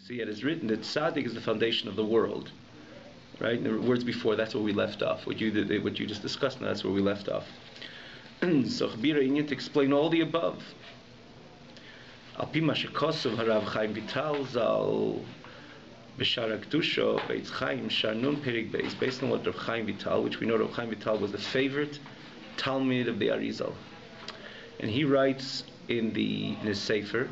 See, it is written that tzaddik is the foundation of the world, right? In the words before, that's where we left off. What you just discussed, now that's where we left off. So Chabira Inyan to explain all the above. Al pi ma shekosav harav Chaim Vital zal b'shar hakdusha Eitz Chaim Shar Nun Perik Beis, based on what Rav Chaim Vital, which we know Rav Chaim Vital was the favorite Talmud of the Arizal, and he writes in his Sefer,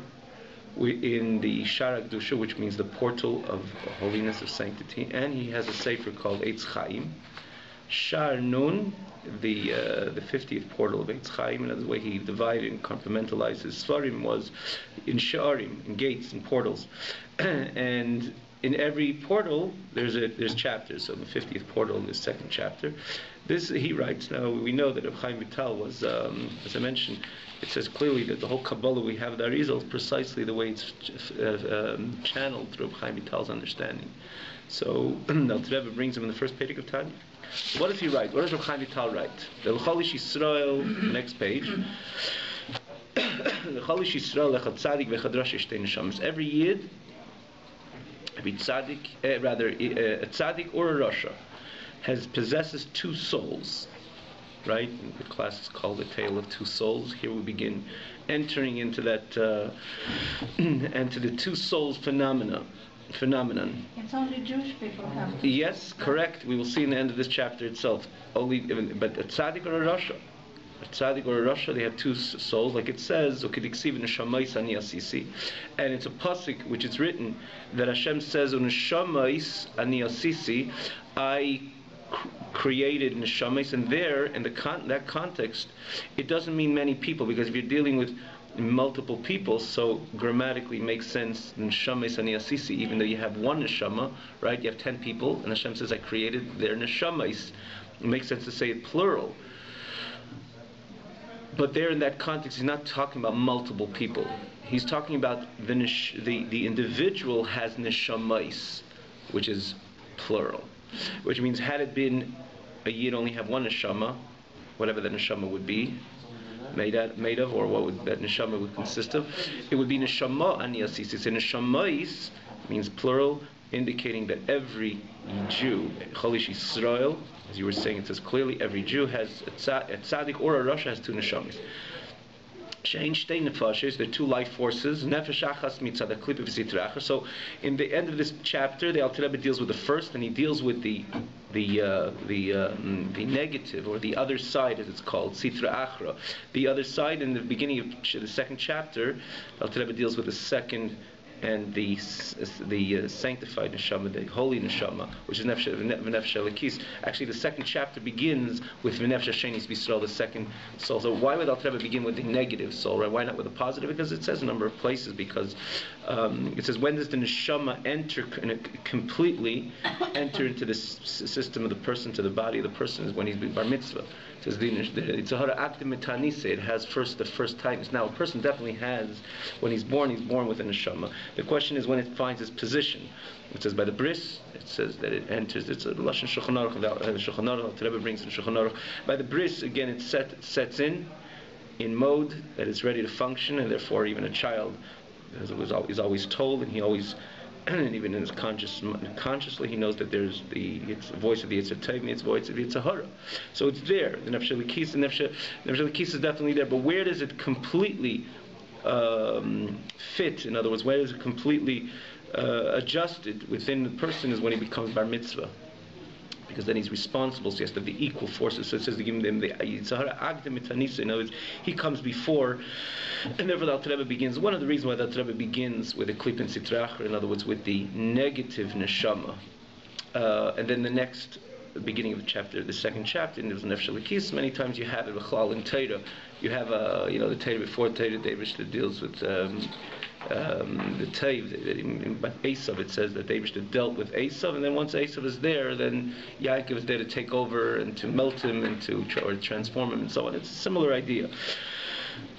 in the Shar HaKdusha, which means the portal of holiness, of sanctity, and he has a sefer called Eitz Chaim. Shar Nun, the 50th portal of Eitz Chaim. Another way he divided and compartmentalized his Svarim was in Sha'arim, in gates, in portals. And in every portal, there's chapters. So in the 50th portal, in the second chapter, this he writes. Now we know that Rav Chaim Vital was, as I mentioned, it says clearly that the whole Kabbalah we have, the Arizal, is precisely the way it's channeled through Rav Chaim Vital's understanding. So the Rebbe brings him in the first page of Tanya. What does he write? What does Rav Chaim Vital write? The L'cholish Yisrael, next page. L'cholish Yisrael lechad tzadik v'echad rasha shtei neshamas. Every yid, every tzaddik, a tzaddik or a rasha, possesses two souls. Right? The class is called The Tale of Two Souls. Here we begin entering into that, into the two souls phenomenon. It's only Jewish people have. Yes, correct. We will see in the end of this chapter itself. But a tzaddik or a rasha, they have two souls, like it says, and it's a pasuk which is written that Hashem says, "U'neshamais ani asisi," I created neshamis, and there in that context, it doesn't mean many people, because if you're dealing with multiple people, so grammatically makes sense neshamis ani asisi, even though you have one neshama, right? You have 10 people, and Hashem says, I created their neshamis. It makes sense to say it plural. But there in that context, he's not talking about multiple people. He's talking about the individual has neshamais, which is plural. Which means, had it been a yid only have one neshama, whatever that neshama would be made of, or what would that neshama would consist of, it would be neshama ani asisi. So neshamais means plural, indicating that every Jew, cholish Yisrael, as you were saying, it says clearly every Jew has a tzaddik or a rasha has two neshamas. Shein shtei nefashos, the two life forces. Nefesh achas mitzad haklipa v'sitra achra. So, in the end of this chapter, the Alter Rebbe deals with the first, and he deals with the negative, or the other side, as it's called, sitra achra. The other side, in the beginning of the second chapter, the Alter Rebbe deals with the second and the sanctified neshama, the holy neshama, which is nefesh elikis. Actually, the second chapter begins with nefesh shenis b'Yisrael, the second soul. So why would Alter Rebbe begin with the negative soul, right? Why not with the positive? Because it says a number of places. Because it says, when does the neshama completely enter into the system of the person, to the body of the person, is when he's bar mitzvah. It says it's a hara akdim metanise. It has the first time. Now a person definitely has, when he's born with a neshama. The question is when it finds its position. It says by the bris, it says that it enters. It's a lashon Shulchan Aruch. Shulchan Aruch, the Rebbe brings in Shulchan Aruch. By the bris, again, it sets in mode that it's ready to function, and therefore even a child is always told, and he always, and even in his consciously, he knows that there's it's the voice of the Yetzer Tov, it's the voice of the Yetzer Hara. So it's there. The nefesh elikis, is definitely there. But where does it completely fit? In other words, where is it completely adjusted within the person is when he becomes bar mitzvah, because then he's responsible. So he has to have the equal forces. So it says to give him the Yitzhara Agdem Mitanisa. In other words, he comes before, and therefore the Alter Rebbe begins. One of the reasons why the Alter Rebbe begins with the klip and sitra achra, in other words, with the negative neshama, and then the next beginning of the chapter, the second chapter, and there's nefesh elikis. Many times you have it b'chlal in Torah. You have the Torah before Torah, Davish, that deals with the Teiv. In Esav, it says that Davish dealt with Esav, and then once Esav is there, then Yaakov is there to take over and to melt him and to transform him and so on. It's a similar idea.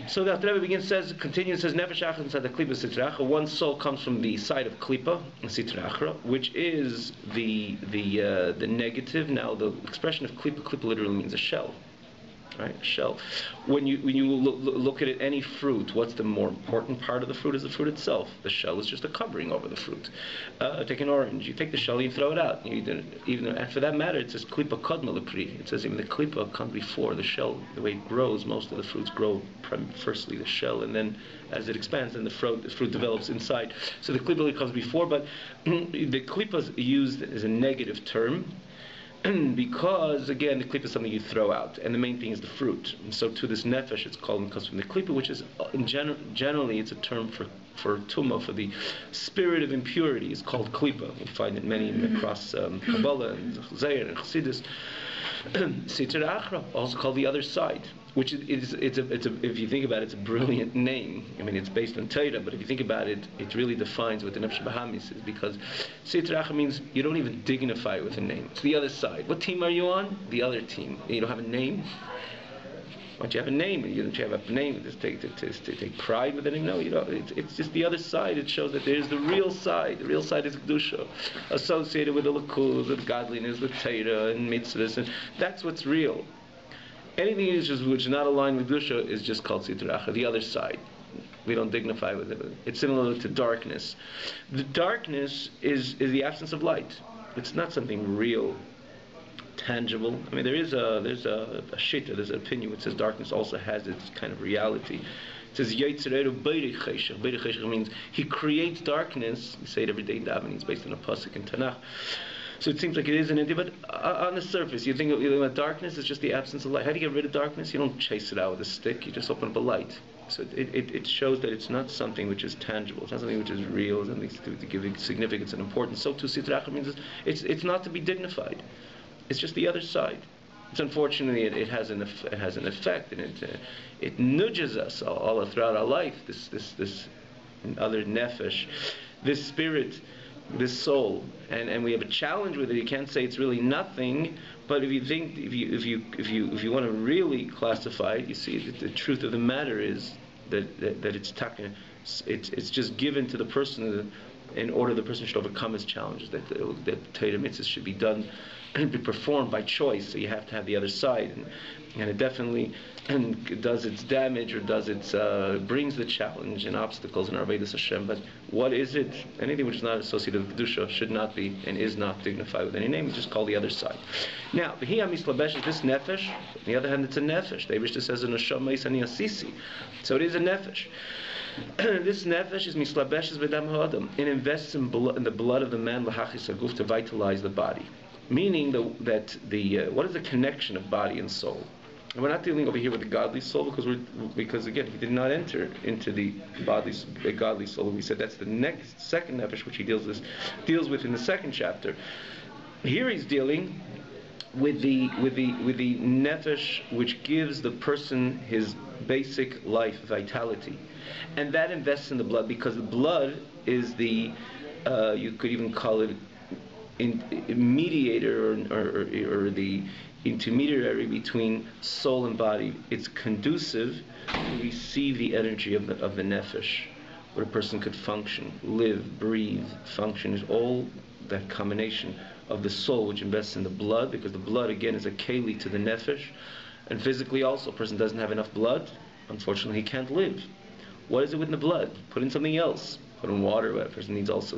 So the Rebbe continues, says, Nefesh achra inside the klipa sitra achra. One soul comes from the side of klipa and sitra achra, which is the negative. Now, the expression of klipa literally means a shell. right? Shell. When you look at it, any fruit, what's the more important part of the fruit? Is the fruit itself. The shell is just a covering over the fruit. Take an orange. You take the shell, you throw it out. And for that matter, it says klipa kodma lepri. It says even the klipa comes before the shell. The way it grows, most of the fruits grow firstly the shell, and then as it expands, then the fruit develops inside. So the klipa comes before, but the klipa is used as a negative term. Because again, the klipa is something you throw out, and the main thing is the fruit. And so to this nefesh, it's called, comes from the klipa, which is generally it's a term for tumah, for the spirit of impurity. It's called klipa. We find it many across Kabbalah and Zayir and Chassidus. Sitra achra, also called the other side, which is if you think about it, it's a brilliant name. I mean, it's based on Torah, but if you think about it, it really defines what the Nefesh Bahamis is, because Sitra achra means you don't even dignify it with a name. It's the other side. What team are you on? The other team. You don't have a name. Why don't you have a name? You don't have a name to take pride with the name? No, you don't. It's just the other side. It shows that there's the real side. The real side is Kedusha, associated with the Likud, with godliness, with Torah and mitzvahs, and that's what's real. Anything which is not aligned with Kedusha is just called Sitra achra, the other side. We don't dignify with it. It's similar to darkness. The darkness is the absence of light. It's not something real, tangible. I mean, there's a shita, there's an opinion which says darkness also has its kind of reality. It says Yetzereru BAYT cheshach. BAYT cheshach means he creates darkness. We say it every day in davening. It's based on a pasuk in Tanakh. So it seems like it is an entity, but on the surface, you think about darkness is just the absence of light. How do you get rid of darkness? You don't chase it out with a stick. You just open up a light. So it shows that it's not something which is tangible. It's not something which is real. It's something to give it significance and importance. So too, Sitra achra means it's not to be dignified. It's just the other side. It's unfortunately it has an effect, and it nudges us all throughout our life. This other nefesh, this spirit, this soul, and we have a challenge with it. You can't say it's really nothing, but if you want to really classify it, you see that the truth of the matter is that it's just given to the person in order the person should overcome his challenges. That Torah mitzvahs should be done and be performed by choice. So you have to have the other side, and it definitely does its damage, or brings the challenge and obstacles in our Avodas Hashem. But what is it? Anything which is not associated with Kedusha should not be and is not dignified with any name. It's just called the other side. Now, V'hi HaMislabesh is this nefesh. On the other hand, it's a nefesh. The Eibishter says a neshama is ani asisi. So it is a nefesh. This nefesh is mislabeshes v'dam ha'adam. It invests in the blood of the man l'hachis haguf, to vitalize the body. Meaning that what is the connection of body and soul? And we're not dealing over here with the godly soul, because again, he did not enter into the godly soul. We said that's the second nefesh which he deals with in the second chapter. Here he's dealing with the nefesh which gives the person his basic life vitality, and that invests in the blood, because the blood is the you could even call it mediator or the intermediary between soul and body. It's conducive to receive the energy of the nefesh, where a person could function, live, breathe, function. Is all that combination of the soul which invests in the blood, because the blood again is a keli to the nefesh, and physically also, a person doesn't have enough blood, unfortunately he can't live. What is it with the blood? Put in something else. Put in water. A person needs also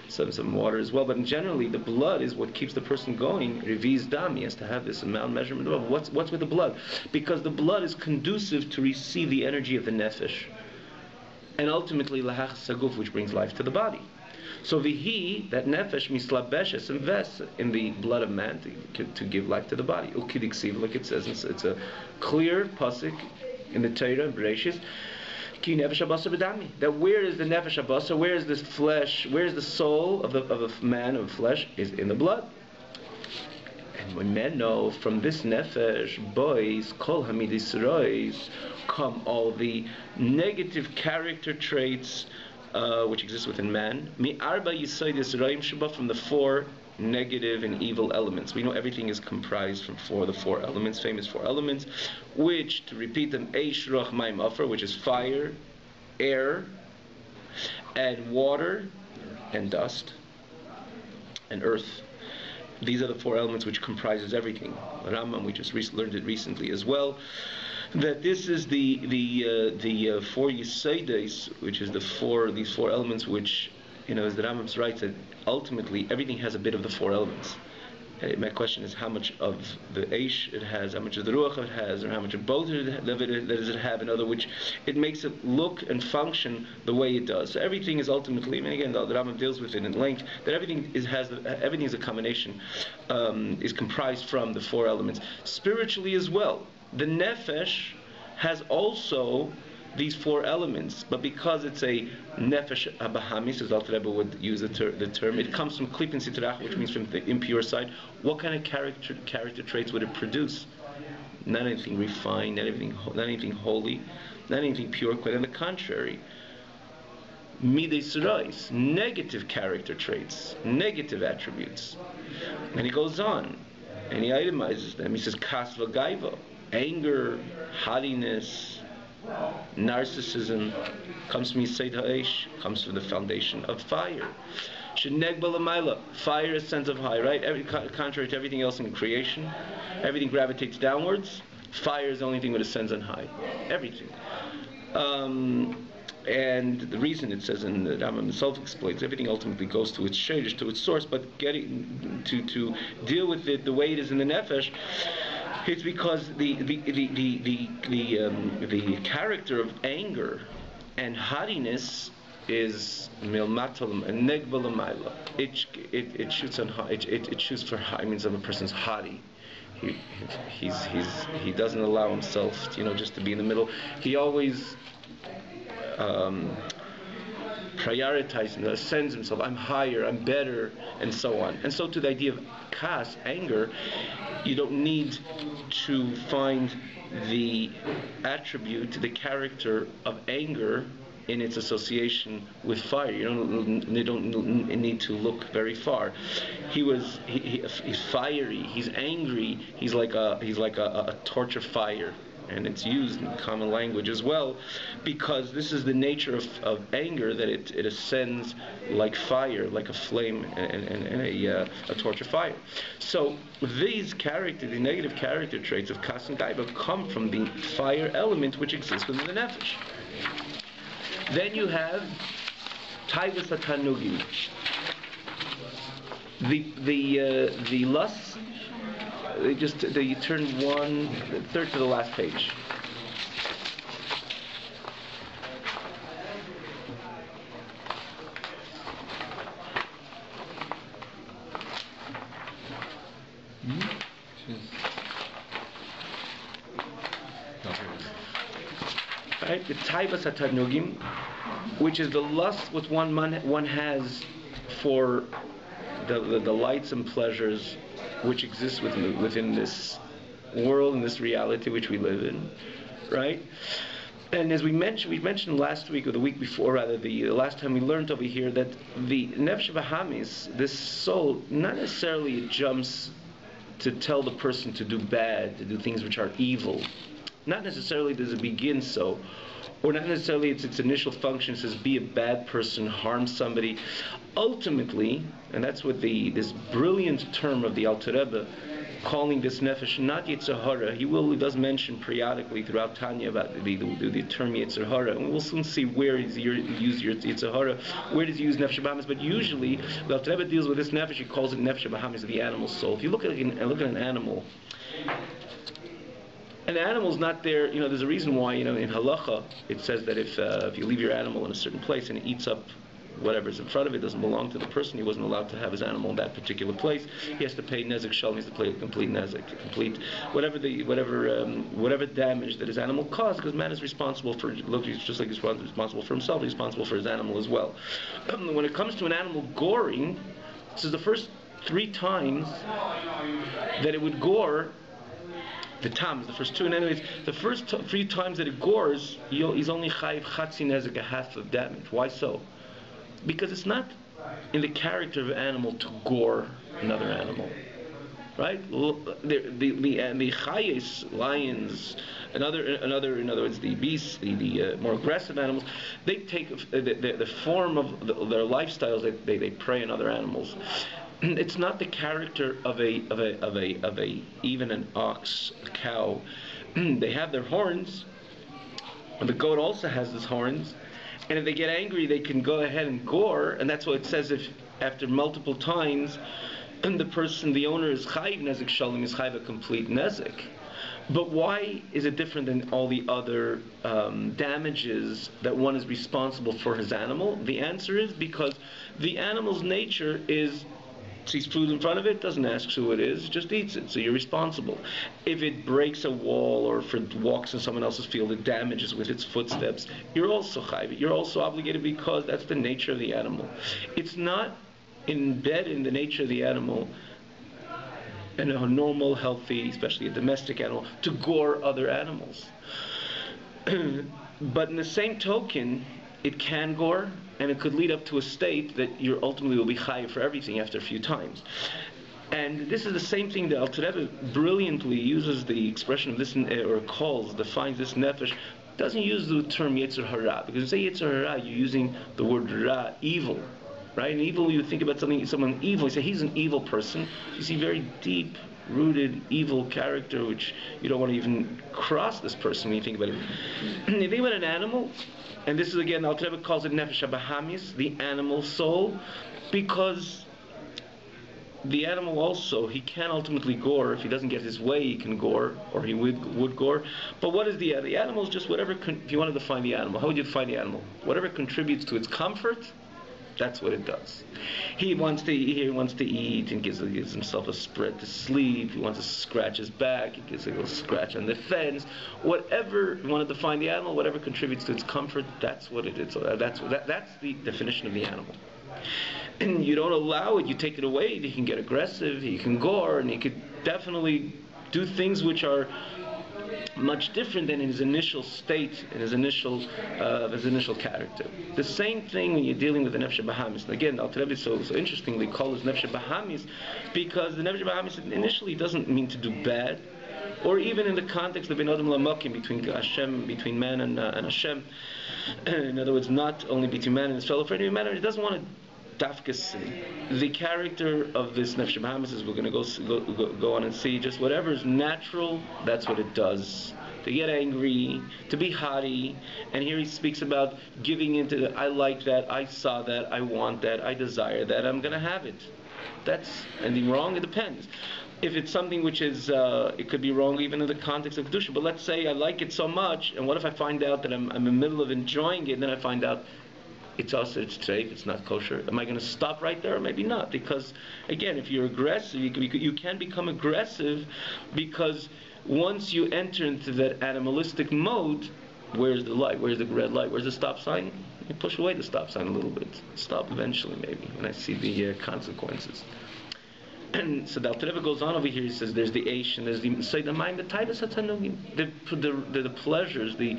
some water as well. But generally, the blood is what keeps the person going. Reviz dam. He has to have this amount measurement of what's with the blood, because the blood is conducive to receive the energy of the nefesh, and ultimately lahach saguf, which brings life to the body. So vihi, that nefesh mislabeshes, invests in the blood of man to give life to the body. Ukidiksiv, like it says, it's a clear pasuk in the Torah, Bereshis. That where is the nefesh habasa? Where is this flesh? Where is the soul of a man of flesh? Is in the blood. And when men know from this nefesh, boys, kol hamidis rois, come all the negative character traits which exist within man. Mi arba yisaydis roim shaba, from the four negative and evil elements. We know everything is comprised from the four elements, famous four elements, which, to repeat them, Eish, Ruach, Mayim, Afer, which is fire, air, and water, and dust, and earth. These are the four elements which comprises everything. Rambam, we just learned it recently as well. That this is the four Yesaides, which is these four elements, which, as the Rambam writes, that ultimately everything has a bit of the four elements. My question is how much of the Eish it has, how much of the Ruach it has, or how much of both does it have, in other words, it makes it look and function the way it does. So everything is ultimately, again, the Rambam deals with it in length, that everything is a combination, is comprised from the four elements. Spiritually as well, the Nefesh has also these four elements, but because it's a nefesh abahamis, as Alter Rebbe would use the term, it comes from klipin sitrach, which means from the impure side. What kind of character traits would it produce? Not anything refined, not anything holy, not anything pure. Quite on the contrary, midei sarais, negative character traits, negative attributes. And he goes on, and he itemizes them. He says kas v'gaiva, anger, haughtiness, narcissism, comes from Yisod Ha'esh, comes from the foundation of fire. Sheneg b'lamayla, fire is sense of high, right? Contrary to everything else in creation, everything gravitates downwards. Fire is the only thing that ascends on high. Everything. And the reason it says, and the Rambam himself explains, everything ultimately goes to its shadish, to its source, but getting to deal with it the way it is in the nefesh, it's because the character of anger and haughtiness is milmatal and negbalamayla. It shoots on high. It shoots for high. Means if a person's haughty, he doesn't allow himself, just to be in the middle. He always prioritizing, ascends himself. I'm higher, I'm better, and so on. And so to the idea of kas, anger, you don't need to find the attribute, the character of anger in its association with fire. You don't need to look very far. He's fiery. He's angry. He's like a torch of fire. And it's used in common language as well, because this is the nature of anger, that it ascends like fire, like a flame and a torch of fire. So these the negative character traits of kas and gaiva come from the fire element which exists within the nefesh. Then you have taivas hatanugim, the lusts. You turn third to the last page. Right, the taivas hatanugim, which is the lust which one has for the delights and pleasures which exists within this world and this reality which we live in, right? And as we mentioned last week, or the week before rather, the last time we learned over here, that the nefesh bahamis, this soul, not necessarily jumps to tell the person to do bad, to do things which are evil. Not necessarily does it begin so, or not necessarily its initial function says be a bad person, harm somebody. Ultimately, and that's what this brilliant term of the Alter Rebbe, calling this nefesh not Yetzer Hara. He does mention periodically throughout Tanya about the term Yetzer Hara, and we'll soon see where he's used Yetzer Hara, where does he use nefesh bahamis. But usually, the Alter Rebbe deals with this nefesh. He calls it nefesh bahamis, the animal soul. If you look at an animal. And the animal's not there, there's a reason why, in halacha, it says that if you leave your animal in a certain place and it eats up whatever's in front of it, doesn't belong to the person, he wasn't allowed to have his animal in that particular place. He has to pay nezek shalom, he has to pay complete nezek, complete whatever damage that his animal caused, because man is responsible for, just like he's responsible for himself, he's responsible for his animal as well. When it comes to an animal goring, this is the first 3 times that it would gore. The tam is the first 2, and anyways, the first 3 times that it gores, he's only chayiv chatzi nezek, a half of damage. Why so? Because it's not in the character of an animal to gore another animal, right? The chayes, lions, in other words, the beasts, the more aggressive animals, they take the form of their lifestyles. They prey on other animals. it's not the character of a even an ox, a cow. They have their horns, and the goat also has his horns. And if they get angry, they can go ahead and gore, and that's what it says. If after multiple times, the owner is chayiv nezek shalom, is chayiv a complete nezek. But why is it different than all the other damages that one is responsible for his animal? The answer is because the animal's nature is, sees food in front of it, doesn't ask who it is, just eats it. So you're responsible. If it breaks a wall or if it walks in someone else's field, it damages with its footsteps, you're also chayiv. You're also obligated because that's the nature of the animal. It's not embedded in the nature of the animal, and a normal, healthy, especially a domestic animal, to gore other animals. But in the same token, it can gore, and it could lead up to a state that you ultimately will be chayiv for everything after a few times. And this is the same thing that Alter Rebbe brilliantly uses the expression of this, or defines this nefesh. Doesn't use the term Yetzer Hara, because when you say Yetzer Hara, you're using the word Ra, evil. Right? And evil, you think about someone evil, you say he's an evil person. You see very deep-rooted evil character, which you don't want to even cross this person when you think about it. If you think about an animal, and this is again, Alter Rebbe calls it Nefesh HaBahamis, the animal soul, because the animal also, he can ultimately gore. If he doesn't get his way, he can gore, or he would gore. But what is the animal? Is just whatever, if you want to define the animal, how would you define the animal? Whatever contributes to its comfort, that's what it does. He wants to eat and gives himself a spread to sleep. He wants to scratch his back. He gives a little scratch on the fence. Whatever you want to define the animal, whatever contributes to its comfort, that's what it is. So that's the definition of the animal. And you don't allow it. You take it away. He can get aggressive. He can gore, and he could definitely do things which are much different than in his initial state, in his initial character. The same thing when you're dealing with the Nefesh HaBahamis. And again, Alter Rebbe so interestingly calls Nefesh HaBahamis, because the Nefesh HaBahamis initially doesn't mean to do bad, or even in the context of Ben Adam Lamakim, between man and Hashem. In other words, not only between man and his fellow friend, it doesn't want to dafkas. The character of this Nefesh HaBahamis, as we're going to go on and see, just whatever is natural, that's what it does. To get angry, to be haughty, and here he speaks about giving into the, I like that, I saw that, I want that, I desire that, I'm going to have it. That's anything wrong? It depends. If it's something which is, it could be wrong even in the context of Kedusha. But let's say I like it so much, and what if I find out that I'm in the middle of enjoying it, and then I find out it's also, it's treif, it's not kosher. Am I going to stop right there? Or maybe not. Because, again, if you're aggressive, you can become aggressive, because once you enter into that animalistic mode, where's the light? Where's the red light? Where's the stop sign? You push away the stop sign a little bit. Stop eventually, maybe, when I see the consequences. And so the Alter Rebbe goes on over here. He says there's the Eish, and there's the Seidamayim, the Taivas HaTanugim, the pleasures, the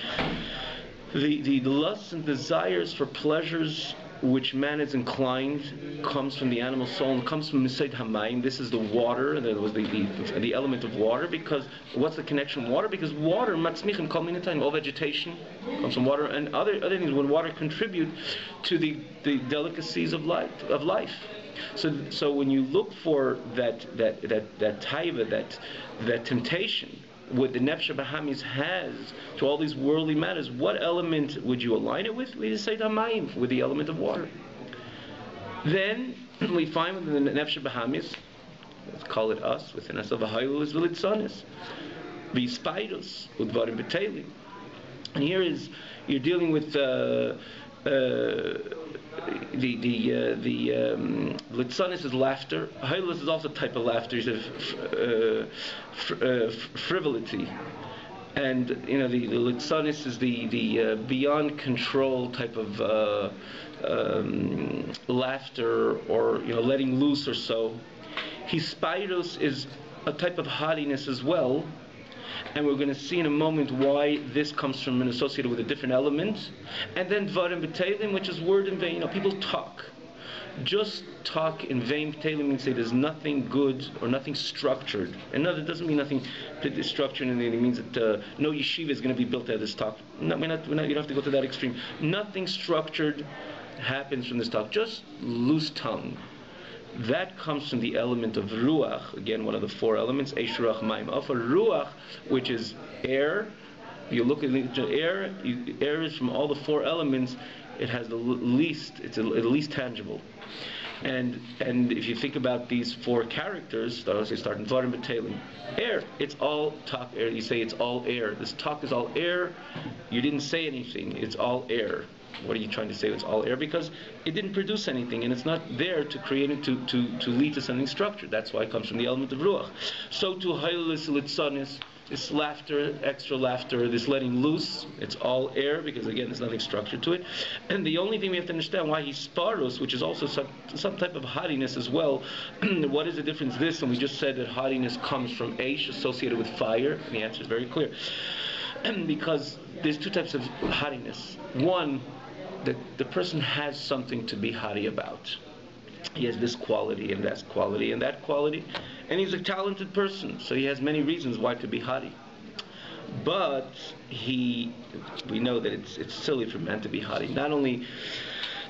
lusts and desires for pleasures which man is inclined, comes from the animal soul, and comes from Misaid Hamayim. This is the water, and there was the element of water, because what's the connection with water? Because water, matzmichin kol minatayim, all vegetation comes from water, and other things when water contribute to the delicacies of life. So when you look for that taiva, that temptation, what the Nefesh HaBahamis has to all these worldly matters, what element would you align it with? We say Hamayim, with the element of water. Then we find within the Nefesh HaBahamis, let's call it us, within us of a Hailus V'Litzonis, V'Yispaidos, Udvarim B'Teilim. And here is, you're dealing with the Litzonis is laughter. Hailus is also a type of laughter. He says frivolity, and the Litzonis is the beyond control type of laughter, or letting loose or so. Hispaidos is a type of haughtiness as well. And we're going to see in a moment why this comes from and associated with a different element. And then Dvarim B'Teilim, which is word in vain. People talk. Just talk in vain. B'Teilim means say there's nothing good or nothing structured. And no, that doesn't mean nothing structured, and it means that no yeshiva is going to be built out of this talk. No, you don't have to go to that extreme. Nothing structured happens from this talk. Just loose tongue. that comes from the element of ruach, again one of the four elements, eish ruach mayim afer. Ruach, which is air. You look at the air. Air is from all the four elements. It has the least. It's the least tangible. And if you think about these four characters, they start in Dvarim B'Teilim. Air, it's all talk air. You say it's all air. This talk is all air. You didn't say anything. It's all air. What are you trying to say? It's all air because it didn't produce anything, and it's not there to create it to lead to something structured. That's why it comes from the element of ruach. So to Hailis Litzanis, this laughter, extra laughter, this letting loose, it's all air because again there's nothing structured to it. And the only thing we have to understand why he's sparus, which is also some type of haughtiness as well. What is the difference this? And we just said that haughtiness comes from Aish, associated with fire, and the answer is very clear. Because there's two types of haughtiness. One, that the person has something to be haughty about. He has this quality and that quality and that quality, and he's a talented person, so he has many reasons why to be haughty. But we know that it's silly for man to be haughty. Not only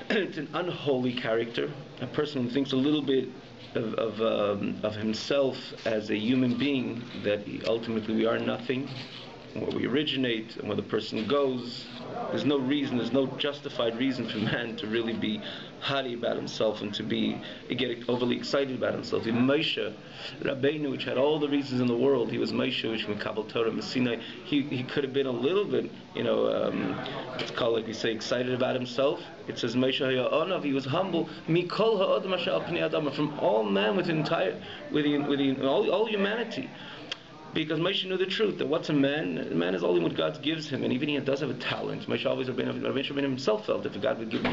it's an unholy character, a person who thinks a little bit of himself as a human being, that ultimately we are nothing, where we originate and where the person goes. There's no reason, there's no justified reason for man to really be haughty about himself and to get overly excited about himself. Even Moshe Rabbeinu, which had all the reasons in the world, he was Moshe, which from Kabbalah Torah Sinai, he could have been a little bit, it's called, like we say, excited about himself. It says Moshe Ha'onav, he was humble. Mikol ha'odam asher al pnei adam, from all man within all humanity. Because Moshe knew the truth, that what's a man? A man is only what God gives him, and even he does have a talent. Moshe always, Rabbi himself felt, if God would give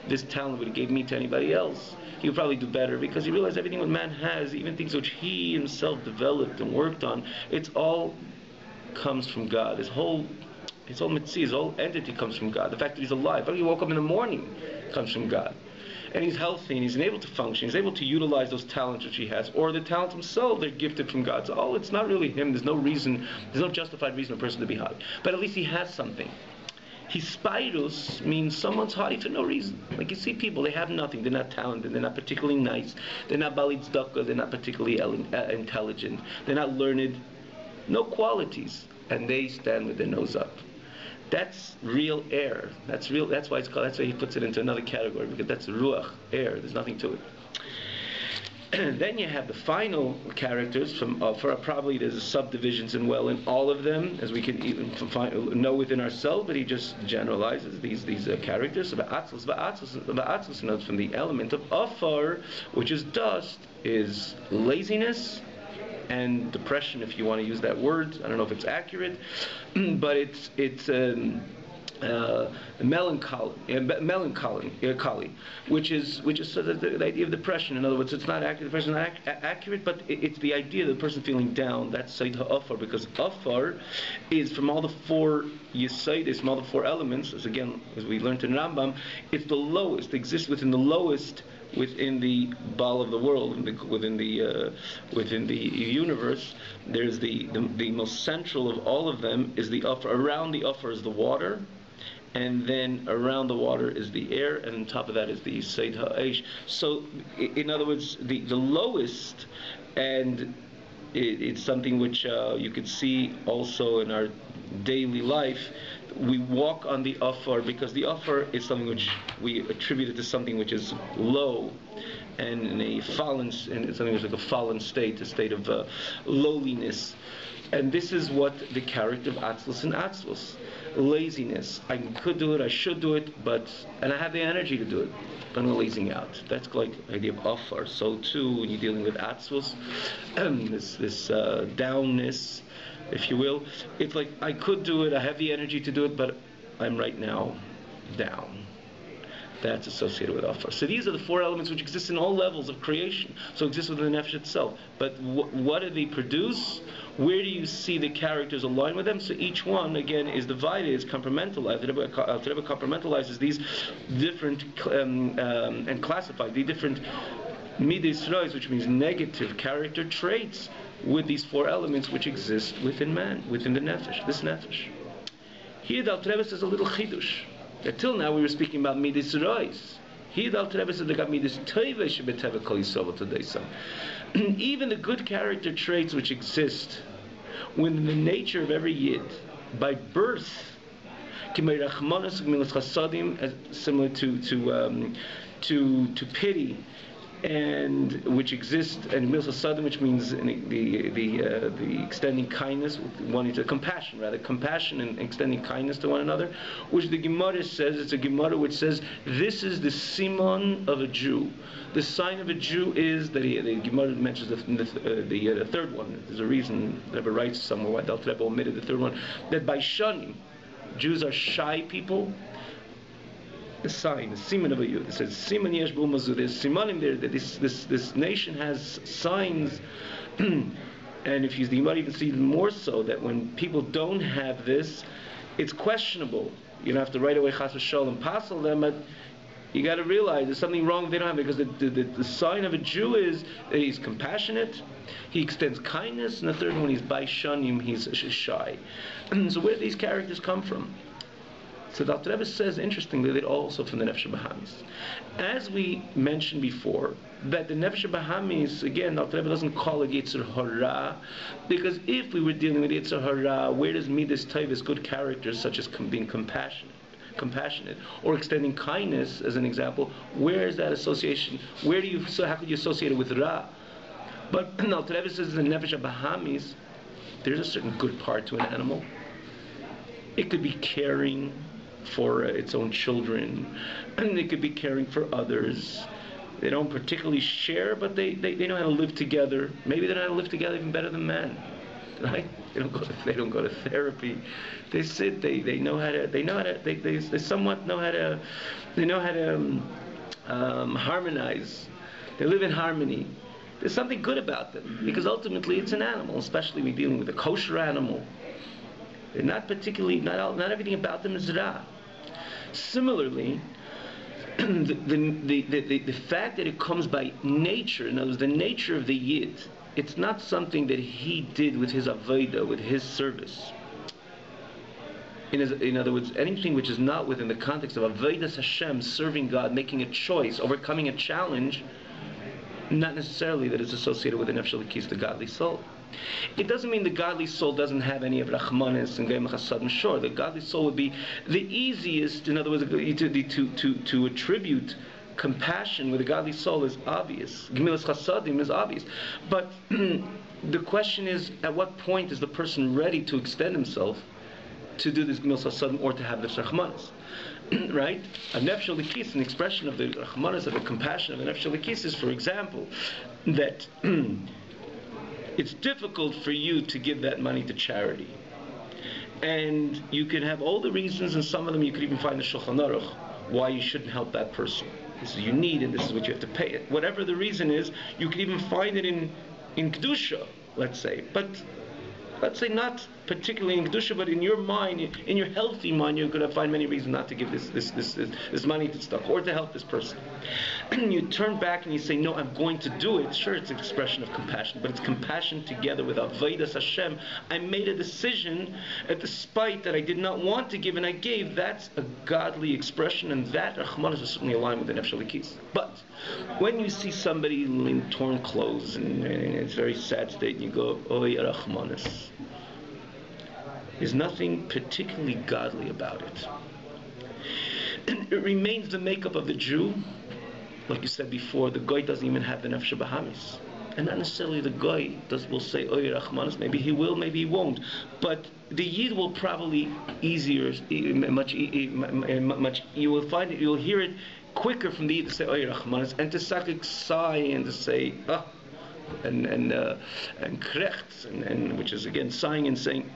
this talent, would he gave me to anybody else, he would probably do better, because he realized everything what man has, even things which he himself developed and worked on, it's all comes from God. His whole mitzvah, his whole entity comes from God. The fact that he's alive, the fact that he woke up in the morning, comes from God. And he's healthy, and he's able to function, he's able to utilize those talents which he has, or the talents themselves, they're gifted from God. So, it's not really him, there's no justified reason for a person to be haughty. But at least he has something. Hispirus means someone's haughty for no reason. Like you see people, they have nothing, they're not talented, they're not particularly nice, they're not balid tzedakah, they're not particularly intelligent, they're not learned, no qualities, and they stand with their nose up. That's real air. That's real. That's why it's called. That's why he puts it into another category, because that's ruach, air. There's nothing to it. And then you have the final characters from. Probably there's subdivisions in all of them, as we can even know within ourselves. But he just generalizes these characters. Ba'atzlus, from the element of afar, which is dust, is laziness and depression, if you want to use that word. I don't know if it's accurate, but it's melancholy, which is sort of the idea of depression. In other words, it's not accurate. Depression is not accurate, but it's the idea of the person feeling down. That's Sayyid Ha'afar, because Afar is from all the four Yesodis, from all the four elements. As we learned in Rambam, it's the lowest. It exists within the lowest. Within the ball of the world, within the universe, there's the most central of all of them is the upper. Around the upper is the water, and then around the water is the air, and on top of that is the Seid Ha'esh. So, in other words, the lowest, and it's something which you could see also in our daily life. We walk on the afar, because the afar is something which we attribute it to something which is low, and in a fallen, and something which is like a fallen state, a state of lowliness. And this is what the character of Atzlus and Atzlus, laziness. I could do it, I should do it, and I have the energy to do it, but I'm lazing out. That's like the idea of afar. So too, when you're dealing with Atzlus, this downness, if you will, it's like I could do it, I have the energy to do it, but I'm right now down. That's associated with Afar. So these are the four elements which exist in all levels of creation. So exist within the Nefesh itself. But what do they produce? Where do you see the characters align with them? So each one, again, is divided, is compartmentalized. Alter Rebbe compartmentalizes these different, and classified the different Midas Rois, which means negative character traits, with these four elements which exist within man, within the Nefesh, this Nefesh. Here the Alter Rebbe says a little chidush. Until now we were speaking about Midas Rois. He the Alter Rebbe said they got me this teve shebeteva kol yisrael today. Even the good character traits which exist within the nature of every yid by birth, similar to pity, and which exists, and Mil Chasadim, which means the extending kindness, wanting to compassion and extending kindness to one another, which the Gemara says, it's a Gemara which says this is the simon of a Jew. The sign of a Jew is that the Gemara mentions the third one. There's a reason the Rebbe writes somewhere why the Alter Rebbe omitted the third one, that by shanim, Jews are shy people. The sign, the siman of a yud. It says siman yesh b'u mazur. There's simanim there that this nation has signs, and if you might even see more so that when people don't have this, it's questionable. You don't have to right away chas v'shalom passel them, but you got to realize there's something wrong if they don't have it, because the sign of a Jew is that he's compassionate, he extends kindness, and the third one, he's baishanim, he's shy. So where do these characters come from? So the Alter Rebbe says, interestingly, that also from the Nefesh HaBahamis. As we mentioned before, that the Nefesh HaBahamis, again, the Alter Rebbe doesn't call it Yetzer Hara, because if we were dealing with Yetzer Hara, where does Midas Taivas, good characters, such as being compassionate, or extending kindness, as an example, where is that association? How could you associate it with Ra? But the Alter Rebbe says in the Nefesh HaBahamis, there's a certain good part to an animal. It could be caring for its own children, and they could be caring for others. They don't particularly share, but they know how to live together. Maybe they know how to live together even better than men, right? They don't go to therapy. They sit. They somewhat know how to harmonize. They live in harmony. There's something good about them, because ultimately it's an animal, especially when dealing with a kosher animal. They're not everything about them is ra. Similarly, the fact that it comes by nature, in other words, the nature of the yid, it's not something that he did with his avodah, with his service. In other words, anything which is not within the context of avodas Hashem, serving God, making a choice, overcoming a challenge, not necessarily that it's associated with the nefesh l'kis, the godly soul. It doesn't mean the godly soul doesn't have any of Rachmanis and Geim Chasadim. Sure, the godly soul would be the easiest. In other words, to attribute compassion with a godly soul is obvious. Gemilas Chasadim is obvious. But the question is, at what point is the person ready to extend himself to do this Gemilas Chasadim or to have this Rachmanis? Right? A nefesh l'kis, an expression of the Rachmanis, of the compassion of the nefesh l'kis, is, for example, that it's difficult for you to give that money to charity. And you can have all the reasons, and some of them you could even find the Shulchan Aruch, why you shouldn't help that person. This is you need, and this is what you have to pay it. Whatever the reason is, you could even find it in Kedusha, let's say. But let's say not particularly in Kedusha, but in your mind, in your healthy mind, you're going to find many reasons not to give this money to stuff, or to help this person. And you turn back and you say, no, I'm going to do it. Sure, it's an expression of compassion, but it's compassion together with Avodas Hashem. I made a decision despite that I did not want to give, and I gave. That's a godly expression, and that Rachmanis is certainly aligned with the Nefesh l'kis. But when you see somebody in torn clothes and it's a very sad state, and you go, Oy Rachmanis, there's nothing particularly godly about it. And it remains the makeup of the Jew. Like you said before, the Goy doesn't even have the Nefesh HaBahamis. And not necessarily the Goy will say, Oy Rachmanis, maybe he will, maybe he won't. But the Yid will probably you will find it, you'll hear it quicker from the Yid to say, Oy Rachmanis, and to sakik sigh and to say, and krechts, and which is again sighing and saying,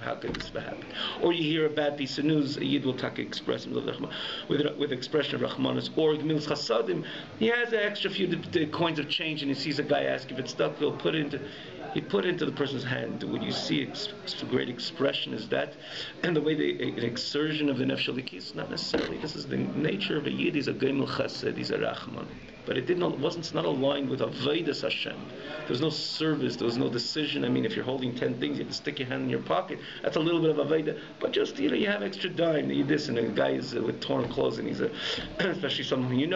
how could this happen? Or you hear a bad piece of news, a Yid will express himself with expression of Rachmanis. Or Gemilas Chasadim, he has an extra few coins of change, and he sees a guy ask if it's stuck, he put it into the person's hand. What you see, a great expression is that, and the way an exertion of the nefesh l'kis, not necessarily. This is the nature of a Yid. He's a Gemel Chesed, he's a Rachman. but it wasn't not aligned with Avodas Hashem. There was no service, there was no decision. I mean, if you're holding 10 things, you have to stick your hand in your pocket. That's a little bit of Avodah, but just, you have extra dime, you this, and a guy is with torn clothes, and he's especially someone you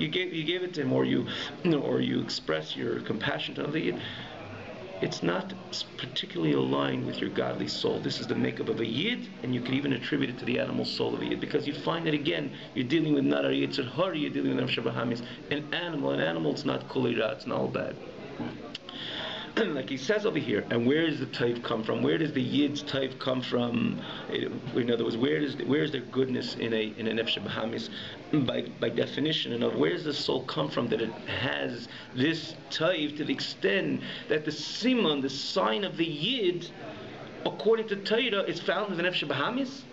gave it to him, or you express your compassion to another. It's not particularly aligned with your godly soul. This is the makeup of a Yid, and you can even attribute it to the animal soul of a Yid, because you find that, again, you're dealing with not a Yitzhar Hari, you're dealing with Nefesh Bahamis, an animal. It's not kulira, it's not all bad. Like he says over here, and where does the type come from? Where does the Yid's type come from? In other words, where is their goodness in a Nefesh Bahamis? By definition, in other words, where does the soul come from that it has this type, to the extent that the siman, the sign of the Yid, according to Torah, is found in the Nefesh Bahamis?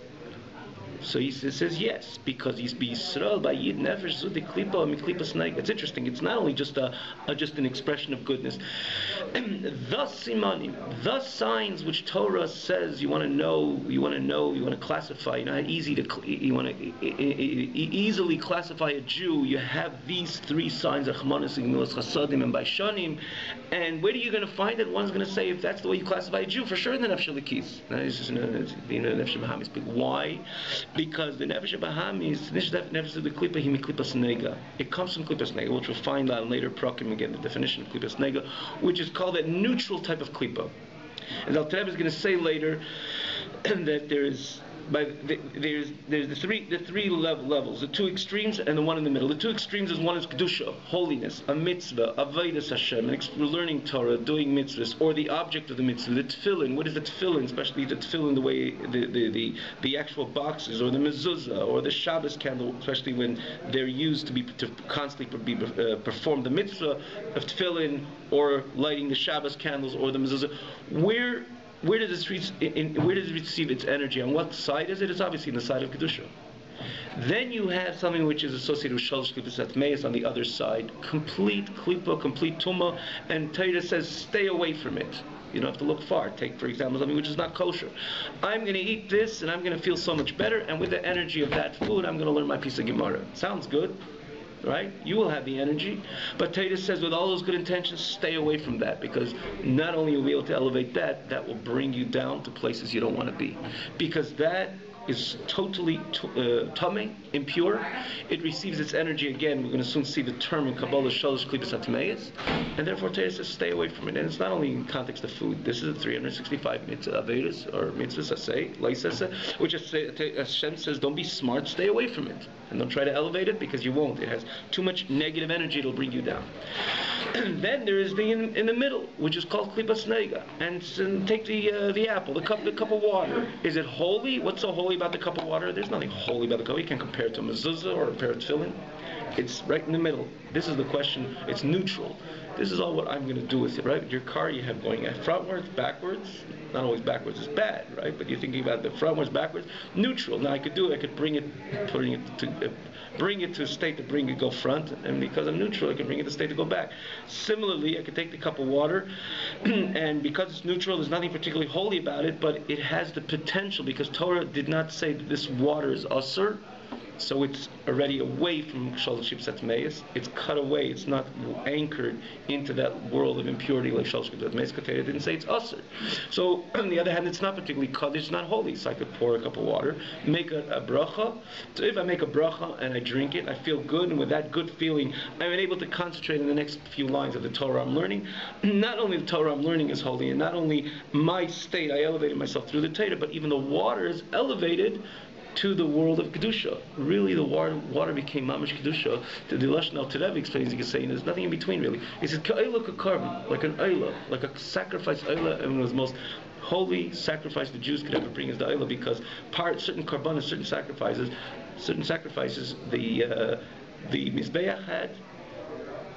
So he says yes, because he's B'Yisrael by Yid Nefesh Zud Klipa Miklipa Snake. It's interesting. It's not only just an expression of goodness. The simanim, the signs which Torah says you want to know, you want to classify. You want to easily classify a Jew. You have these three signs: Achmanis, Gemilas Chasadim, and Baishanim. And where are you going to find it? One's going to say, if that's the way you classify a Jew, for sure in the Nefesh Elikis. Nefesh Bahamis. Why? Because the Nefesh Bahamis, Nefesh of the Klipa, Himi Klipas Nega. It comes from Klipas Nega, which we'll find out later, Prakim, again, the definition of Klipas Nega, which is called a neutral type of Klipa. And Al Tereb is going to say later that there's the three levels, the two extremes and the one in the middle. The two extremes is one is kedusha, holiness, a mitzvah, avodas Hashem, learning Torah, doing mitzvahs, or the object of the mitzvah, the tefillin. What is the tefillin? Especially the tefillin, the way the actual boxes, or the mezuzah, or the Shabbos candle, especially when they're used to constantly perform the mitzvah of tefillin, or lighting the Shabbos candles, or the mezuzah. Where does it receive its energy? On what side is it? It's obviously in the side of Kedusha. Then you have something which is associated with Shalosh Klipas Atmeis on the other side. Complete Klipa, complete Tumah, and Torah says stay away from it. You don't have to look far. Take, for example, something which is not kosher. I'm going to eat this, and I'm going to feel so much better, and with the energy of that food, I'm going to learn my piece of Gemara. Sounds good. Right? You will have the energy. But Torah says with all those good intentions, stay away from that, because not only will you be able to elevate that will bring you down to places you don't want to be. Because that is totally tamei, impure. It receives its energy, again, we're going to soon see the term in Kabbalah, Shalosh Klipas Atmeis, and therefore Torah says stay away from it. And it's not only in context of food. This is the 365 mitzvahs, or mitzvahs aseh, laisaseh, which Hashem says don't be smart, stay away from it. And don't try to elevate it, because you won't. It has too much negative energy, it'll bring you down. And then there is the in the middle, which is called Klipas Nega. And take the apple, the cup of water. Is it holy? What's so holy about the cup of water? There's nothing holy about the cup. You can't compare it to a mezuzah or compare it to tefillin. It's right in the middle. This is the question. It's neutral. This is all what I'm going to do with it, right? Your car you have going frontwards, backwards. Not always backwards is bad, right? But you're thinking about the frontwards, backwards. Neutral. Now I could do it. I could bring it to a state to bring it go front, and because I'm neutral, I can bring it to a state to go back. Similarly, I could take the cup of water, and because it's neutral, there's nothing particularly holy about it, but it has the potential, because Torah did not say that this water is asur. So it's already away from Shalosh Klipas Atmeis. It's cut away. It's not anchored into that world of impurity like Shalosh Klipas Atmeis. It didn't say it's usher. So on the other hand, it's not particularly cut. It's not holy. So I could pour a cup of water, make a bracha. So if I make a bracha and I drink it, I feel good, and with that good feeling, I'm able to concentrate on the next few lines of the Torah I'm learning. Not only the Torah I'm learning is holy, and not only my state, I elevated myself through the Torah, but even the water is elevated to the world of Kedusha. Really, the water became Mamish Kedusha. The Lashon Al Tereb explains, you can say, there's nothing in between, really. He says, Ka'ayla ka'karban, like an ayla, like a sacrifice ayla, and it was the most holy sacrifice the Jews could ever bring is the ayla, because certain karbanas, certain sacrifices, the Mizbeach had,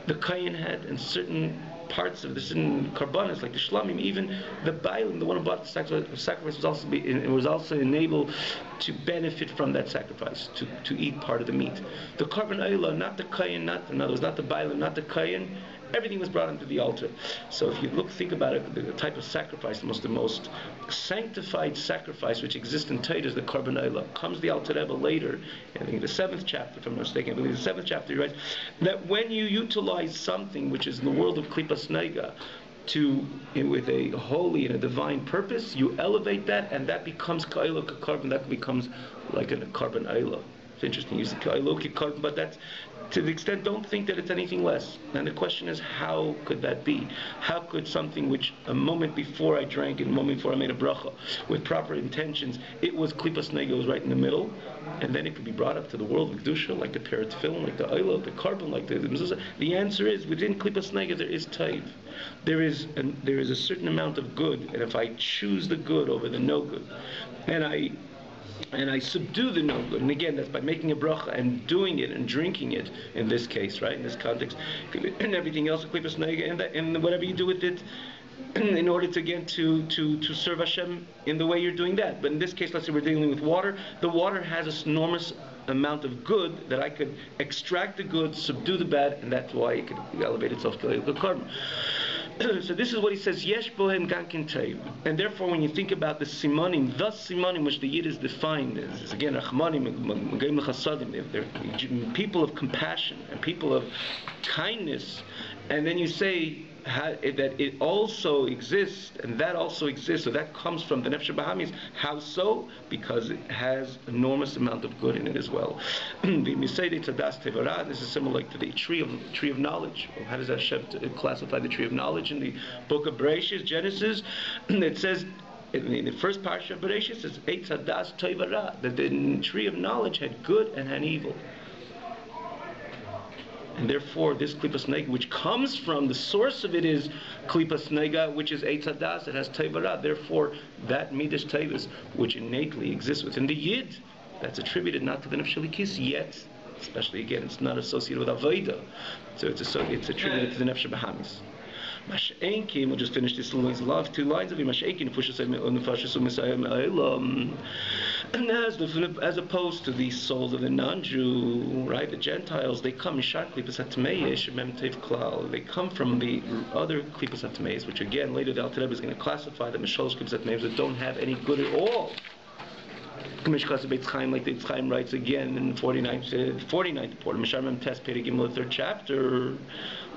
the Kayin had, and certain parts of this in Karbanis, like the Shlamim, even the Bailim, the one who bought the sacrifice was also enabled to benefit from that sacrifice, to eat part of the meat. The Karban Eilah, not the Kayin, in other words, not the Bailim, not the Kayin, everything was brought onto the altar. So if you think about it, the type of sacrifice, the most sanctified sacrifice which exists in Torah is the Karban Eilah. Comes the Alter Rebbe later, I think the 7th chapter, if I'm not mistaken, I believe the 7th chapter, he writes that when you utilize something which is in the world of Klipas Nega with a holy and a divine purpose, you elevate that, and that becomes Ka'ilok Karban, that becomes like a Karban Eilah. It's interesting, you say Ka'ilok Karban, but that's to the extent, don't think that it's anything less. And the question is, how could that be? How could something which a moment before I drank it, a moment before I made a bracha, with proper intentions, it was klipas nega, was right in the middle, and then it could be brought up to the world of kedusha, like the parat tefillin, like the oila, the carbon, like the mezuzah. The answer is, within klipas nega there is taiv. There is a certain amount of good, and if I choose the good over the no good, and I subdue the no good, and again, that's by making a bracha and doing it and drinking it, in this case, right, in this context, and everything else, and whatever you do with it, in order to get to serve Hashem in the way you're doing that. But in this case, let's say we're dealing with water. The water has this enormous amount of good that I could extract the good, subdue the bad, and that's why it could elevate itself to the carbon. So this is what he says, Yesh bohem gankin teiv. And therefore, when you think about the simanim, the simanim which the Yid is defined as, again, achmanim, magaim lechasadim, they're people of compassion and people of kindness, and then you say that it also exists, and that also exists, so that comes from the Nefesh Bahamis. How so? Because it has enormous amount of good in it as well. The Misayde Tadas Tevara, this is similar like to the tree of knowledge. How does Hashem classify the tree of knowledge in the book of Bereshit, Genesis? It says, in the first parsha of Bereshit, it says, Eitz Hadas Tevara, that the tree of knowledge had good and had evil. And therefore, this klipas nega, which comes from the source of it is klipas nega, which is eitz hadas, it has tevara. Therefore, that midas tevas, which innately exists within the yid, that's attributed not to the nefesh halikis yet. Especially again, it's not associated with avodah, so it's attributed to the nefesh bahamis. Mash'enkim, we'll just finish this love 2 lines of it. Mash'enkim and as opposed to the souls of the non-Jew, right, the Gentiles, they come they come from the other klipas atmeis, which again later the Alter Rebbe is going to classify the mishalosh klipas atmeis that don't have any good at all. Like the Eitz Chaim writes again in the 49th portal, Mishar Mem Tes Perek Gimel, the 3rd chapter.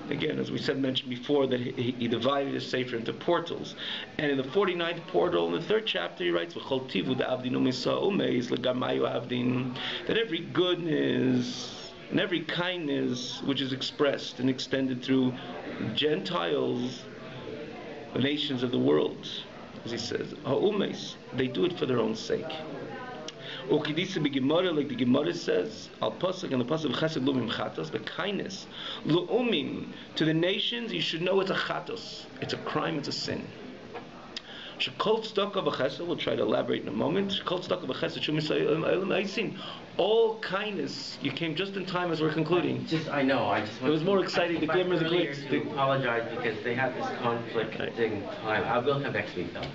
Again, as we mentioned before, that he divided his sefer into portals. And in the 49th portal, in the 3rd chapter, he writes, that every goodness and every kindness which is expressed and extended through Gentiles, the nations of the world, as he says, they do it for their own sake. Like the Gemara says, Al Pasuk and the Pasuk Chesed Lumim Chatos, the kindness, Lu'umim, to the nations, you should know it's a chatos, it's a crime, it's a sin. Shekol tzedakah v'chesed, we'll try to elaborate in a moment. Shekol tzedakah v'chesed shum aisin. All kindness. You came just in time as we're concluding. I know. It was more exciting. The glimmer, the great. To apologize because they had this conflicting time. I will come next week though.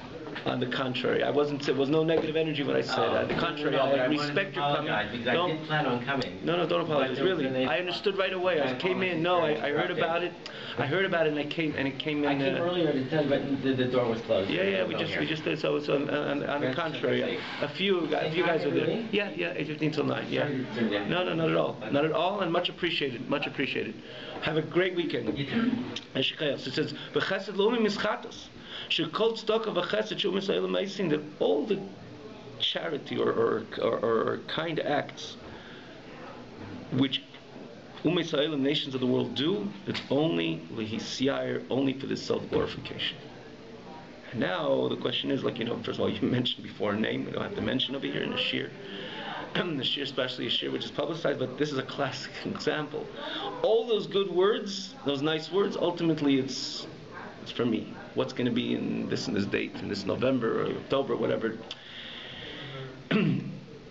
On the contrary, there was no negative energy when I said that. On the contrary, I respect your coming. I did plan on coming. No, don't apologize. Really, I understood right away. I came in. No, I heard about it. I heard about it, and it came in. I came earlier to tell you, but the door was closed. Yeah. We just did. So on the contrary, a few guys were there. Yeah, 8:15 till 9. Yeah. No, not at all. Not at all, and much appreciated. Much appreciated. Have a great weekend. You too. It says, "V'chesed lo mischatos." That all the charity or kind acts which nations of the world do, it's only for the self-glorification. And now the question is, first of all, you mentioned before a name, we don't have to mention over here in the shir. The shir, especially a shir which is publicized, but this is a classic example. All those good words, those nice words, ultimately it's for me. What's going to be in this date, in this November or October, whatever.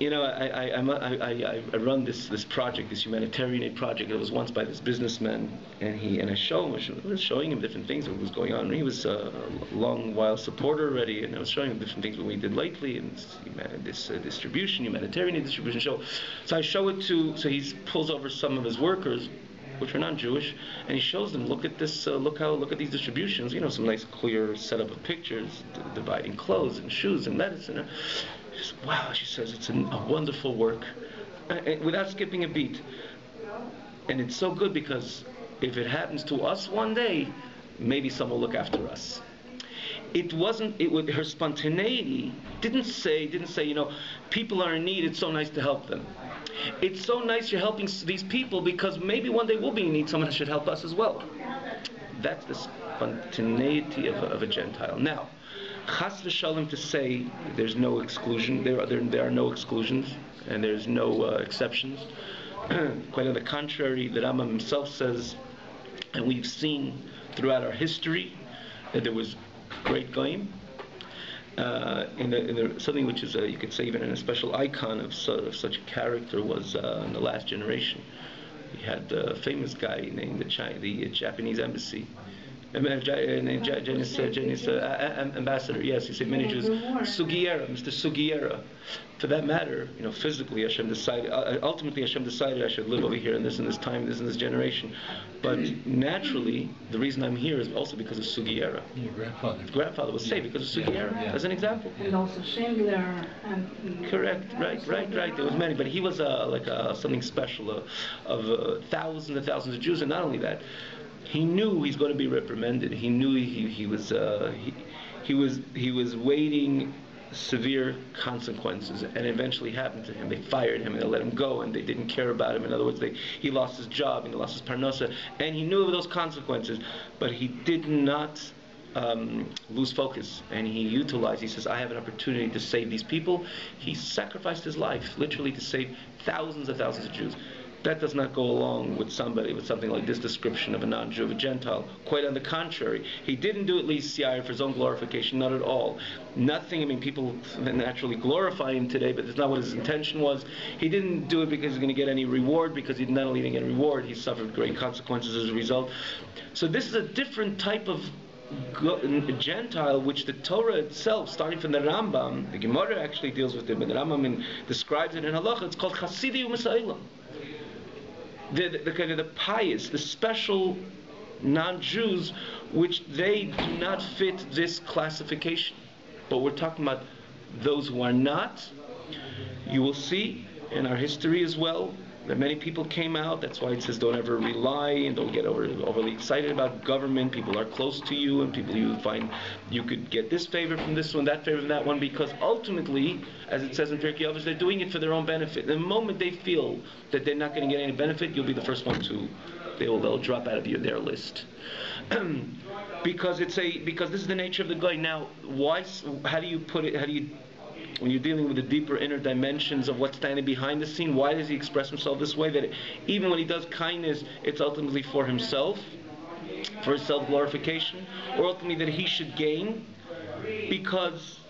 I run this project, this humanitarian aid project. It was once by this businessman, and I was showing him different things that was going on. And he was a long while supporter already, and I was showing him different things that we did lately, and this humanitarian aid distribution show. So I show it so he pulls over some of his workers, which are non-Jewish, and he shows them, look at this, look at these distributions. Some nice clear setup of pictures, dividing clothes and shoes and medicine. Wow, she says, it's a wonderful work, without skipping a beat. And it's so good because if it happens to us one day, maybe someone will look after us. Her spontaneity didn't say, people are in need, it's so nice to help them. It's so nice you're helping these people because maybe one day we'll be in need, someone should help us as well. That's the spontaneity of a Gentile. Now, Chas v'shalom to say there's no exclusion, there are no exclusions, and there's no exceptions. Quite on the contrary, the Rambam himself says, and we've seen throughout our history, that there was great goyim. Something which is, you could say, even a special icon of such a character was in the last generation. We had a famous guy named the Japanese embassy. Ambassador, yes, he said many Jews. Sugiera, Mr. Sugiera. For that matter, physically, ultimately Hashem decided I should live over here in this time, this generation. But naturally, the reason I'm here is also because of Sugiera. Your grandfather. His grandfather was saved because of Sugiera, as an example. And also Schindler. Correct, right. There was many, but he was something special of thousands and thousands of Jews, and not only that, he knew he's going to be reprimanded. He knew he was waiting severe consequences, and it eventually happened to him. They fired him and they let him go, and they didn't care about him. In other words, he lost his job and he lost his parnasa, and he knew of those consequences, but he did not lose focus, and he utilized. He says, I have an opportunity to save these people. He sacrificed his life literally to save thousands and thousands of Jews. That does not go along with something like this description of a non-Jew, of a Gentile. Quite on the contrary. He didn't do it for his own glorification, not at all. Nothing, people naturally glorify him today, but that's not what his intention was. He didn't do it because he's going to get any reward, because he not only didn't get a reward, he suffered great consequences as a result. So this is a different type of Gentile, which the Torah itself, starting from the Rambam, the Gemara actually deals with it, but the Rambam describes it in Halacha. It's called Chasidi U'Misailam. The kind of the pious, the special non-Jews, which they do not fit this classification. But we're talking about those who are not. You will see in our history as well that many people came out. That's why it says don't ever rely and don't get overly excited about government. People are close to you, and people you find you could get this favor from this one, that favor from that one, because ultimately, as it says in Pirkei Avos, they're doing it for their own benefit. The moment they feel that they're not going to get any benefit, you'll be the first one they'll drop out of their list. Because this is the nature of the guy. Now, how do you put it? When you're dealing with the deeper inner dimensions of what's standing behind the scene, why does he express himself this way? That even when he does kindness, it's ultimately for himself, for his self-glorification, or ultimately that he should gain, because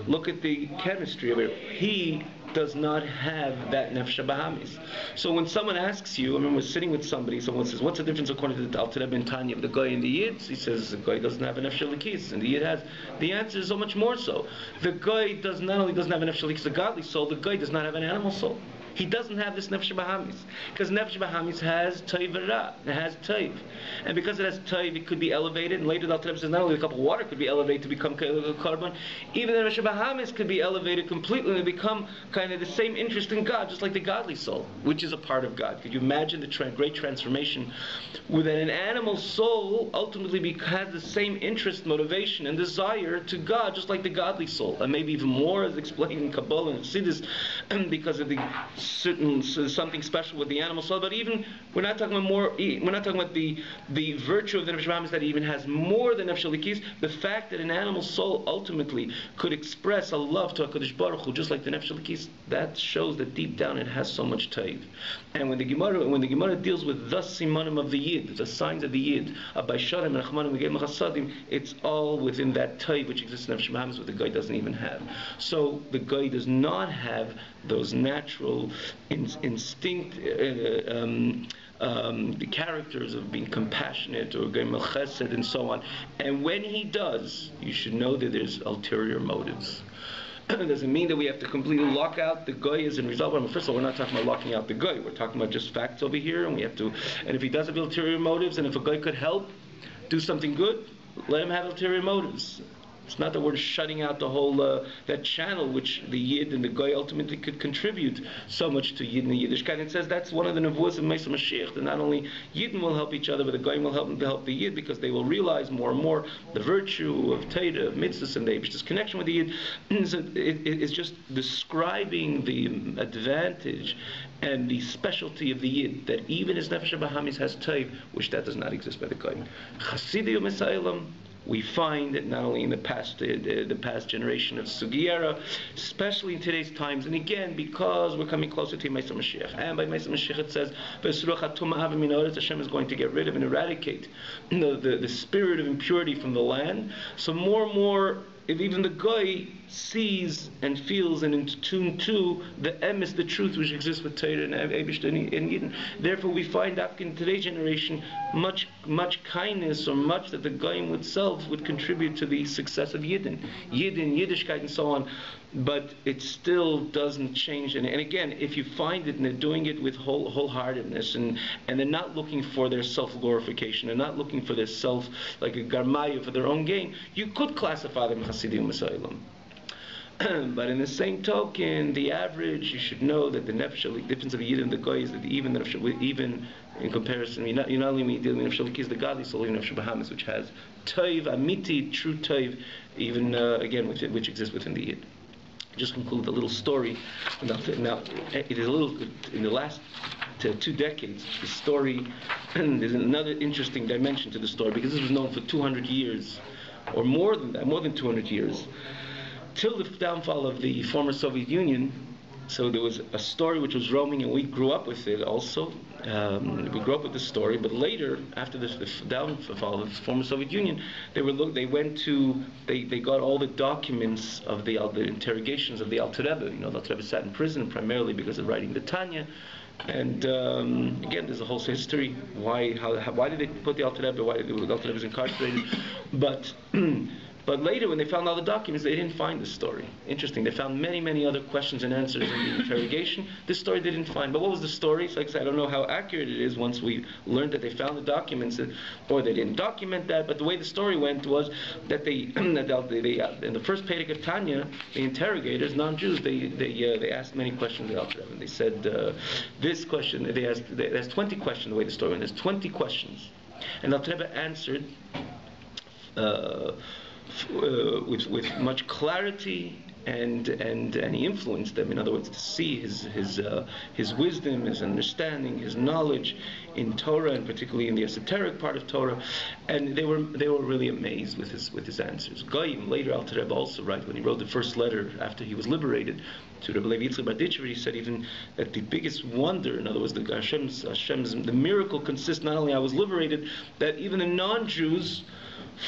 look at the chemistry of it. He does not have that nefesh bahamis. So when someone asks you, I remember sitting with somebody, someone says, what's the difference according to the Tue Jun Tanya of the guy and the yid? He says, the guy doesn't have a nefesh likis, and the yid has. The answer is so much more so. The guy not only doesn't have a nefesh likis, a godly soul, the guy does not have an animal soul. He doesn't have this nefesh bahamis, because nefesh bahamis has toiv and ra. It has toiv, and because it has toiv, it could be elevated. And later the Alter Rebbe says not only a cup of water could be elevated to become carbon, even the nefesh bahamis could be elevated completely and become kind of the same interest in God, just like the godly soul, which is a part of God. Could you imagine the great transformation, where that an animal soul ultimately has the same interest, motivation, and desire to God, just like the godly soul, and maybe even more, as explained in Kabbalah and Chassidus, because of the something special with the animal soul, but even we're not talking about the virtue of the Nefesh Bahamis that it even has more than Nefesh Elikis. The fact that an animal soul ultimately could express a love to HaKadosh Baruch Hu just like the Nefesh Elikis, that shows that deep down it has so much taiv. And when the Gemara deals with the simanim of the Yid, the signs of the Yid, Abayisharim and Achmanim V'Gem Chasadim, it's all within that taiv which exists in Nefesh Bahamis, what the guy doesn't even have. So the guy does not have those natural instinct, the characters of being compassionate or gemel chesed and so on. And when he does, you should know that there's ulterior motives. It doesn't mean that we have to completely lock out the goy as a result. Well, first of all, we're not talking about locking out the goy. We're talking about just facts over here, and we have to. And if he does have ulterior motives, and if a goy could help do something good, let him have ulterior motives. It's not that we're shutting out the whole that channel which the Yid and the Goy ultimately could contribute so much to Yid and Yiddishkeit. It says that's one of the nevuos of Mesa Mashiach, that not only Yidden will help each other, but the Goy will help them to help the Yid, because they will realize more and more the virtue of Teda, of Mitzvahs, and the Eibishter's connection with the Yid. So it's just describing the advantage and the specialty of the Yid, that even his Nefesh Bahamis has Taiv, which that does not exist by the Goy. Chassidiyum Esaylam, we find that not only in the past generation of Sugiyara, especially in today's times, and again, because we're coming closer to Mesa Mashiach, and by Mesa Mashiach it says, Hashem is going to get rid of and eradicate the spirit of impurity from the land. So more and more, if even the Goy sees and feels and in tune to the emes, the truth which exists with Torah and Eibishter and Yidden. Therefore, we find that in today's generation much kindness, or much that the Goyim itself would contribute to the success of Yidden, Yiddishkeit, and so on. But it still doesn't change. And again, if you find it and they're doing it with wholeheartedness, and they're not looking for their self-glorification, they're not looking for their self, like a garmaya, for their own gain, you could classify them Hasidim Masaylam. But in the same token, the average, you should know that the difference of the Yid and the Goy is that even in comparison, you're not only dealing with Nefesh Elikis, the godly soul, even Nefesh Bahamis, which has Taiv, Amiti, true Taiv, even again, which exists within the Yid. Just conclude a little story. Now, it is a little, in the last 2 decades, the story, there's another interesting dimension to the story, because this was known for 200 years, or more than that, more than 200 years, till the downfall of the former Soviet Union. So there was a story which was roaming, and we grew up with it also. We grew up with this story, but later, after the downfall of the former Soviet Union, they got all the documents of the interrogations of the Alter Rebbe. The Alter Rebbe sat in prison primarily because of writing the Tanya. And again, there's a whole history. Why did they put the Alter Rebbe? Why did the Alter Rebbe was incarcerated? But later, when they found all the documents, they didn't find this story. Interesting. They found many other questions and answers in the interrogation. This story they didn't find. But what was the story? So like I said, I don't know how accurate it is once we learned that they found the documents, or they didn't document that. But the way the story went was that they in the first Perek of Tanya, the interrogators, non-Jews, they asked many questions of the Alter Rebbe. And they said this question. They asked 20 questions. The way the story went, there's 20 questions, and the Alter Rebbe answered with much clarity, and he influenced them. In other words, to see his wisdom, his understanding, his knowledge in Torah, and particularly in the esoteric part of Torah, and they were really amazed with his answers. Goyim, later Alter Rebbe also, right, when he wrote the first letter after he was liberated to Rabbi Levi Yitzchak Barditchever, he said even that the biggest wonder, in other words, the miracle consists not only I was liberated, that even the non-Jews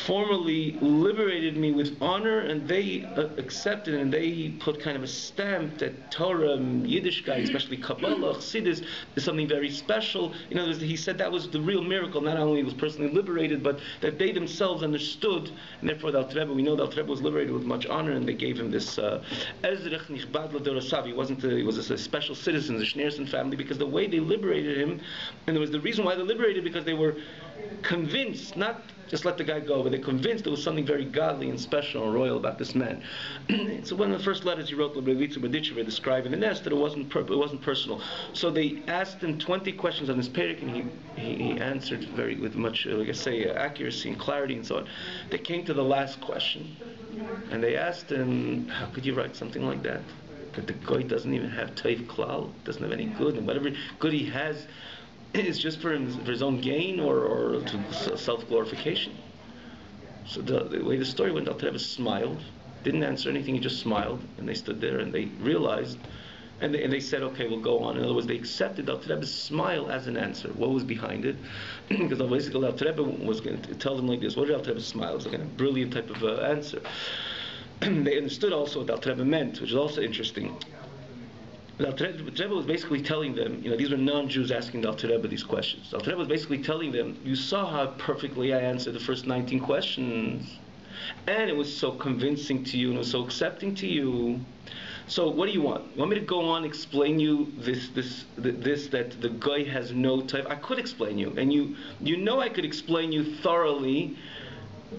formally liberated me with honor, and they accepted, and they put kind of a stamp that Torah, Yiddishkeit, especially Kabbalah, Chassidus, is something very special. In other words, he said that was the real miracle. Not only was personally liberated, but that they themselves understood, and therefore the Alter Rebbe, we know the Alter Rebbe was liberated with much honor, and they gave him this Ezrach Nichbad L'Dorasav. He was a special citizen, the Schneerson family, because the way they liberated him, and there was the reason why they liberated, because they were convinced, not just let the guy go, but they're convinced there was something very godly and special and royal about this man. So one of the first letters he wrote to Rabbi Yitzchak Barditchever describing the nest, that it wasn't personal. So they asked him 20 questions on this perek, and he answered with much, like I say, accuracy and clarity and so on. They came to the last question, and they asked him, how could you write something like that? that the guy doesn't even have Teiv Klal, doesn't have any good, and whatever good he has is just for his own gain or to self-glorification. So the way the story went, Alter Rebbe smiled, didn't answer anything, he just smiled, and they stood there and they realized, and they said, okay, we'll go on. In other words, they accepted Alter Rebbe's smile as an answer. What was behind it? Because basically Alter Rebbe was going to tell them like this, what did Alter Rebbe's smile? It was like a brilliant type of answer. They understood also what Alter Rebbe meant, which is also interesting. The Alter Rebbe was basically telling them, these were non-Jews asking the Alter Rebbe these questions. The Alter Rebbe was basically telling them, you saw how perfectly I answered the first 19 questions, and it was so convincing to you, and it was so accepting to you. So what do you want? You want me to go on explain you this that the guy has no type? I could explain you, and you know I could explain you thoroughly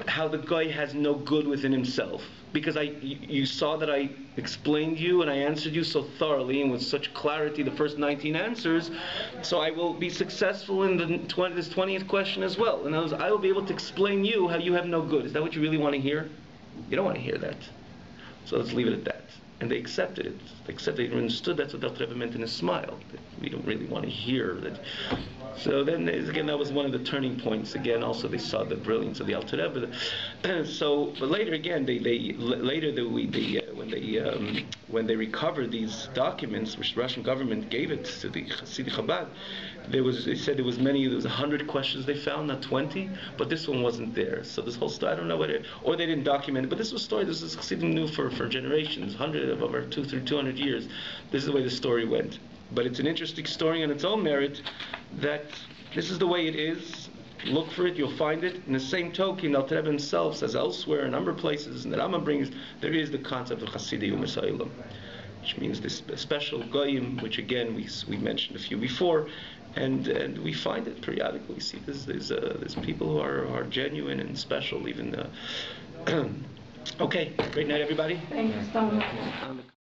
how the guy has no good within himself, because you saw that I explained you and I answered you so thoroughly and with such clarity the first 19 answers, so I will be successful in this 20th question as well. And I will be able to explain you how you have no good. Is that what you really want to hear? You don't want to hear that. So let's leave it at that. And they accepted it. They understood that's what Alter Rebbe meant in his smile. That we don't really want to hear that. So then, again, that was one of the turning points. Again, also they saw the brilliance of the Alter Rebbe. But later again, when they recovered these documents, which the Russian government gave it to the Hasidic Chabad, they said there was 100 questions they found, not 20, but this one wasn't there. So this whole story, I don't know whether, or they didn't document it, but this was a story. This is Hasidim knew for generations, 100 of over 200 years. This is the way the story went. But it's an interesting story on its own merit, that this is the way it is. Look for it, you'll find it. In the same token, Alter Rebbe himself says elsewhere, in a number of places, and the Rambam brings, there is the concept of Chasidei U'Mesailam, which means this special goyim, which again we mentioned a few before, and we find it periodically. We see there's people who are genuine and special, even. Okay, great night, everybody. Thank you so much.